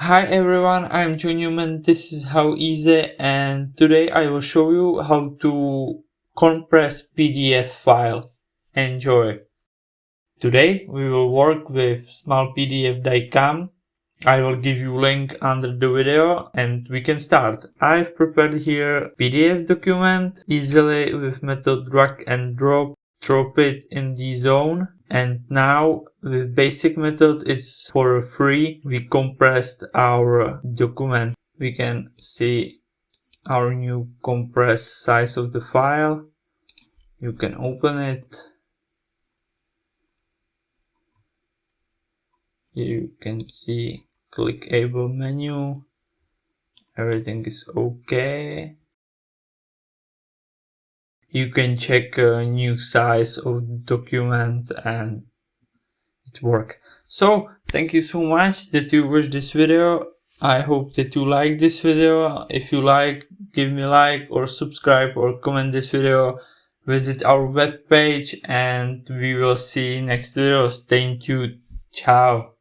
Hi everyone, I'm Joe Newman, this is HowEasy, and today I will show you how to compress PDF file. Enjoy! Today we will work with small PDF diecam. I will give you link under the video and we can start. I've prepared here PDF document easily with method drag and drop it in the zone. And now with basic method it's for free. We compressed our document. We can see our new compressed size of the file. You can open it. Here you can see clickable menu. Everything is okay. You can check a new size of document and it works. So thank you so much that you watched this video. I hope that you like this video. If you like, give me a like or subscribe or comment this video. Visit our webpage and we will see you next video. Stay tuned. Ciao.